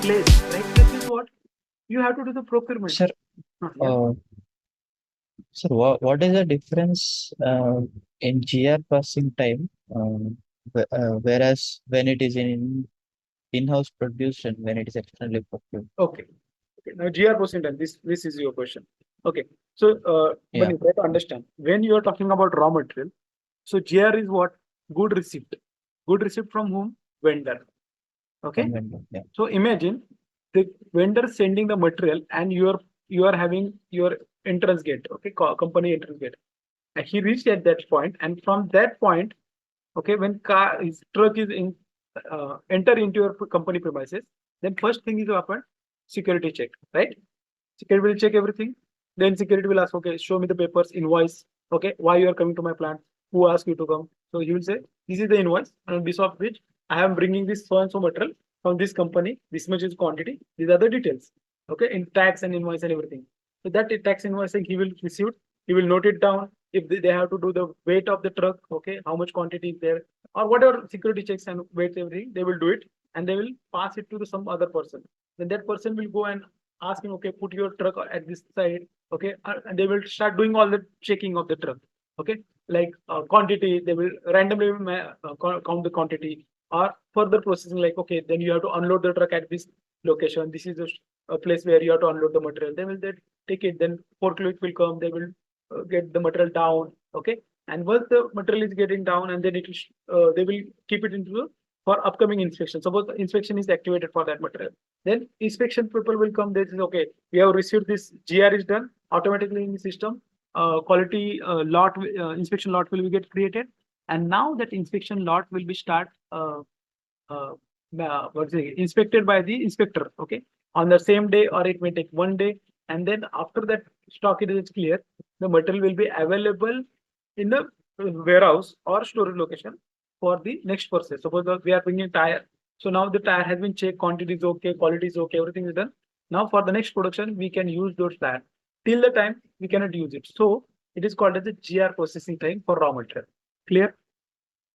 place. Like this is what you have to do the procurement. Sir, Yeah. uh, sir, what is the difference in GR processing time, whereas when it is in-house produced and when it is externally procured? Okay. Okay. Now GR percent and this is your question. Okay. So when Yeah, you try to understand when you are talking about raw material, so GR is what? Good receipt. Good receipt from whom? Vendor. Okay. from vendor. Yeah, So imagine the vendor sending the material and you are having your entrance gate, okay, company entrance gate. And he reached at that point, and from that point, okay, when his truck is in enter into your company premises, then first thing is to happen security check, right? Security will check everything. Then security will ask, okay, show me the papers, invoice. Okay, why you are coming to my plant? Who asked you to come? So he will say, this is the invoice, and this of which I am bringing this so and so material from this company. This much is quantity. These are the details. Okay, in tax and invoice and everything. So that tax invoicing he will receive. He will note it down. If they have to do the weight of the truck, okay, how much quantity is there, or whatever security checks and weights everything, they will do it and they will pass it to some other person. Then that person will go and ask him, okay, put your truck at this side, okay, and they will start doing all the checking of the truck, okay, like quantity, they will randomly count the quantity, or further processing, like, okay, then you have to unload the truck at this location. This is a place where you have to unload the material. They take it, then forklift will come, they will get the material down, okay, and once the material is getting down, and then they will keep it into for upcoming inspection. Suppose the inspection is activated for that material, then inspection people will come. They say, okay, we have received this. GR is done automatically in the system. Quality lot inspection lot will be get created, and now that inspection lot will be start uh, what's it, inspected by the inspector. Okay, on the same day, or it may take one day, and then after that stock is clear, the material will be available in the warehouse or storage location for the next process. Suppose we are bringing tire, so now the tire has been checked, quantity is okay, quality is okay, everything is done. Now for the next production, we can use those tire. Till the time we cannot use it. So it is called as the GR processing time for raw material. Clear?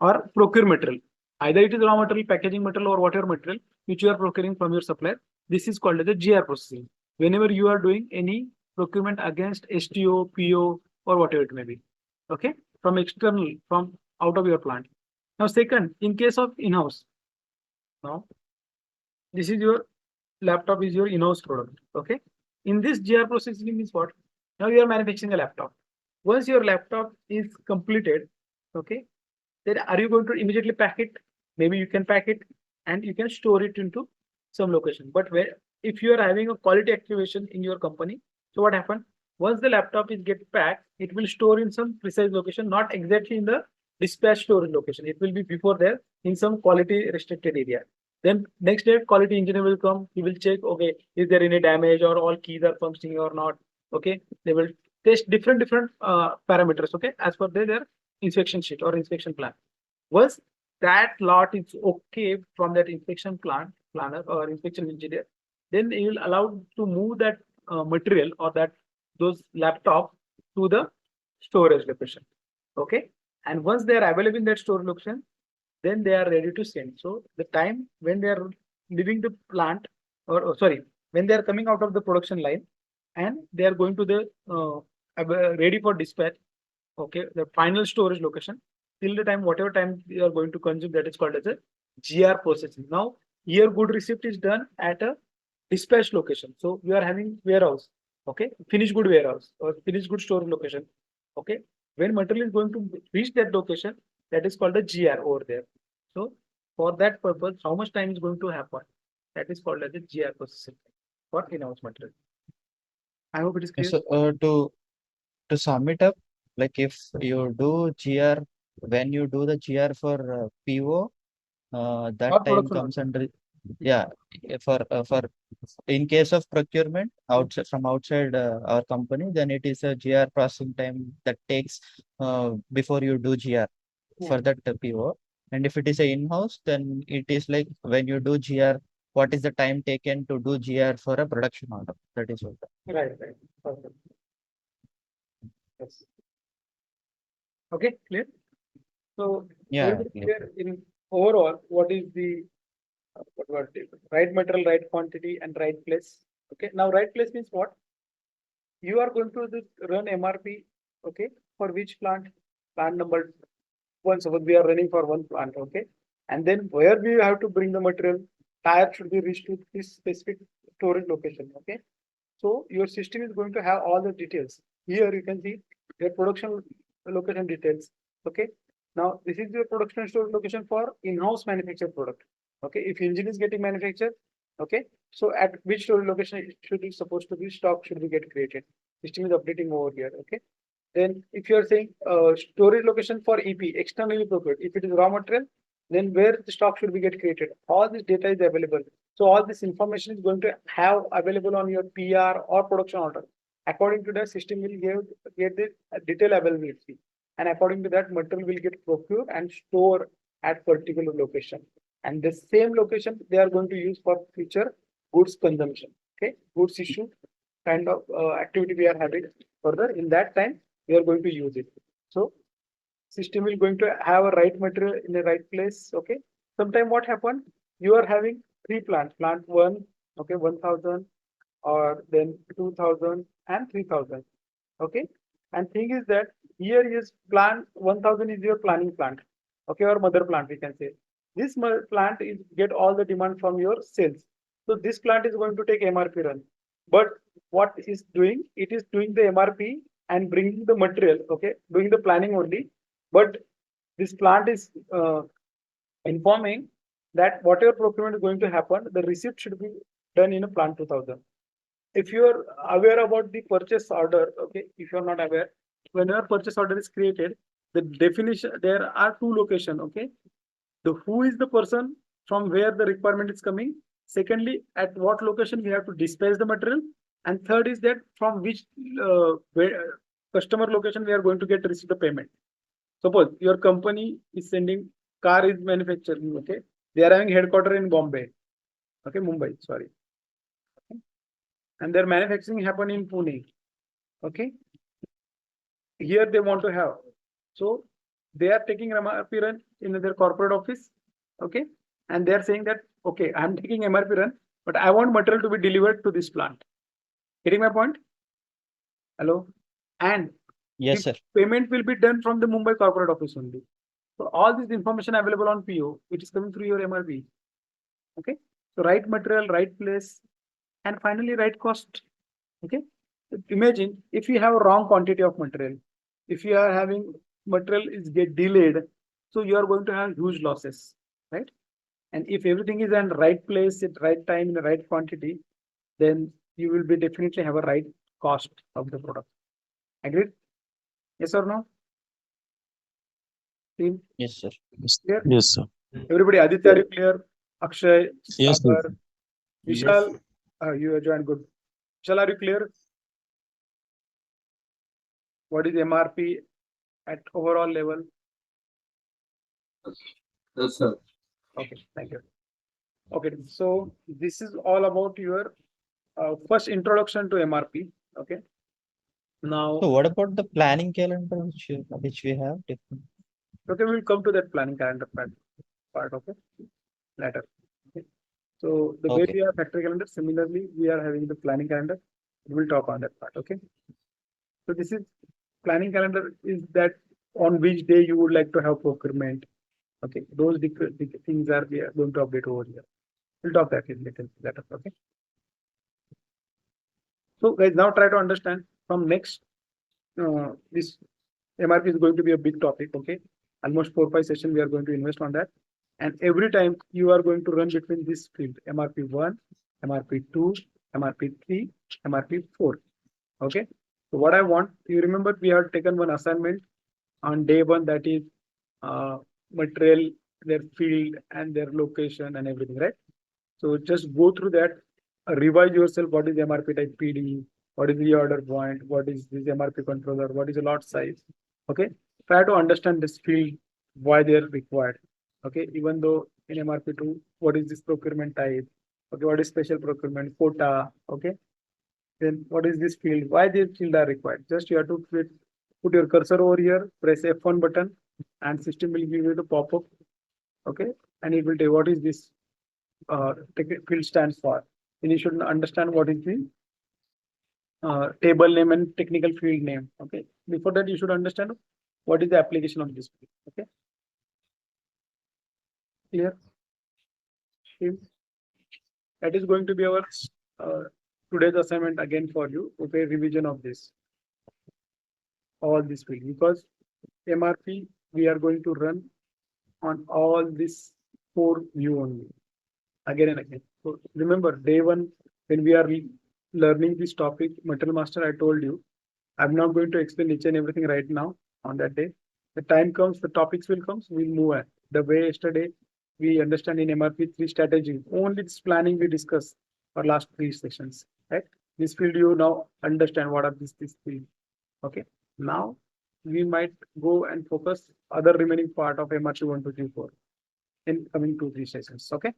Or procure material. Either it is raw material, packaging material, or whatever material which you are procuring from your supplier. This is called as the GR processing. Whenever you are doing any procurement against STO, PO, or whatever it may be. Okay? From external, from out of your plant. Now, second, in case of in-house, now this is your laptop is your in-house product. Okay. In this GR processing means what? Now you are manufacturing a laptop. Once your laptop is completed, okay, then are you going to immediately pack it? Maybe you can pack it and you can store it into some location. But where if you are having a quality activation in your company, so what happens? Once the laptop is get packed, it will store in some precise location, not exactly in the dispatch storage location. It will be before there in some quality restricted area. Then next day, quality engineer will come. He will check, okay, is there any damage or all keys are functioning or not? Okay, they will test different parameters. Okay, as per their inspection sheet or inspection plan. Once that lot is okay from that inspection planner or inspection engineer, then he will allow to move that material or that those laptop to the storage location. Okay, and once they are available in that storage location, then they are ready to send. So the time when they are leaving the plant, or sorry, when they are coming out of the production line, and they are going to the ready for dispatch, okay, the final storage location, till the time whatever time you are going to consume, that is called as a GR processing. Now here good receipt is done at a dispatch location. So you are having warehouse, okay, finished good warehouse or finished good storage location. Okay, when material is going to reach that location, that is called a GR over there. So for that purpose, how much time is going to happen? That is called as a GR processing for in-house material. I hope it is clear. So to sum it up, like if you do GR, when you do the GR for PO, that Or time production comes material. under, yeah, for in case of procurement outside from outside our company, then it is a GR processing time that takes before you do GR for that PO. And if it is a in-house, then it is like when you do GR, what is the time taken to do GR for a production order? That is what. Right, right. Perfect. Yes. Okay, clear. So Yeah, everybody yeah. clear in overall what is the right material, right quantity, and right place. Okay. Now, right place means what? You are going to run MRP. Okay. For which plant? Plant number one. So we are running for one plant. Okay. And then where we have to bring the material, tire should be reached to this specific storage location. Okay. So your system is going to have all the details. Here you can see your production location details. Okay. Now this is your production storage location for in-house manufactured product. Okay. If engine is getting manufactured, okay. So at which storage location it should be supposed to be stock should be get created. System is updating over here. Okay. Then if you are saying storage location for EP externally procured, if it is raw material, then where the stock should be get created. All this data is available. So all this information is going to have available on your PR or production order. According to that, system will get the detail availability, and according to that, material will get procured and stored at particular location. And the same location they are going to use for future goods consumption. Okay, goods issue kind of activity we are having further. In that time, we are going to use it. So system is going to have a right material in the right place. Okay. Sometime what happened? You are having three plants. Plant one, okay, 1000, or then 2000 and 3000. Okay. And thing is that here is plant 1000 is your planning plant. Okay, or mother plant, we can say. This plant is get all the demand from your sales. So this plant is going to take MRP run. But what is doing? It is doing the MRP and bringing the material. Okay, doing the planning only. But this plant is informing that whatever procurement is going to happen, the receipt should be done in a plant 2000. If you are aware about the purchase order, okay, if you are not aware, whenever purchase order is created, the definition, there are two locations, okay. The who is the person from where the requirement is coming. Secondly, at what location we have to dispatch the material. And third is that from which customer location we are going to get receive the payment. Suppose your company is sending car is manufacturing, okay. They are having headquarters in Bombay, okay, Mumbai, sorry. Okay. And their manufacturing happen in Pune, okay. Here they want to have. So they are taking MRP run in their corporate office, okay. And they are saying that, okay, I'm taking MRP run, but I want material to be delivered to this plant. Getting my point? Hello? And Yes, sir. payment will be done from the Mumbai corporate office only. So all this information available on PO, which is coming through your MRP. Okay. So right material, right place, and finally right cost. Okay. Imagine if you have a wrong quantity of material, if you are having material is get delayed, so you are going to have huge losses, right? And if everything is in right place at right time in the right quantity, then you will be definitely have a right cost of the product. Agreed? Yes or no? Team? Yes, sir. Clear? Yes, sir. Everybody, Aditya, are you clear? Akshay, Yes, sir. Sagar, Vishal, you have joined good. Vishal, are you clear? What is MRP at overall level? Yes, sir. Okay, thank you. Okay, so this is all about your first introduction to MRP. Okay. Now, So what about the planning calendar which we have? okay, we'll come to that planning calendar part. Okay, later. Okay. So the way Okay. we have factory calendar, similarly, we are having the planning calendar. We'll talk on that part. Okay. So this is planning calendar is that on which day you would like to have procurement. Okay, those things are we are going to update over here. We'll talk that in little later. Okay. So guys, now try to understand from next. This MRP is going to be a big topic. Okay, almost 4-5 sessions we are going to invest on that, and every time you are going to run between this field MRP 1, MRP 2, MRP 3, MRP 4. Okay. So what I want, you remember we have taken one assignment on day one, that is material, their field and their location and everything, right? So just go through that, revise yourself. What is MRP type PD? What is the order point? What is this MRP controller? What is the lot size? Okay. Try to understand this field, why they are required. Okay. Even though in MRP2, what is this procurement type? Okay. What is special procurement quota? Okay. Then what is this field? Why these field are required? Just you have to put your cursor over here, press F1 button, and system will give you the pop-up. Okay, and it will tell what is this. field stands for. And you should understand what is the table name and technical field name. Okay. Before that, you should understand what is the application of this field. Okay. Clear? That is going to be our today's assignment again for you. Okay, revision of this, all this field, because MRP we are going to run on all these 4 view only again and again. So remember, day one when we are learning this topic, Material Master, I told you I'm not going to explain each and everything right now on that day. The time comes, the topics will come, so we'll move on. The way yesterday we understand in MRP 3 strategy, only this planning we discussed for last 3 sessions, right? This field you now understand what are this field. Okay. Now we might go and focus other remaining part of MRP 1, 2, 3, 4 in coming 2, 3 sessions. Okay.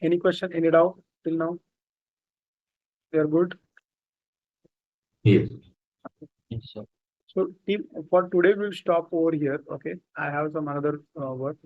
Any question, any doubt till now? We are good. Yes. Yes, sir. So team, for today we'll stop over here. Okay, I have some another work.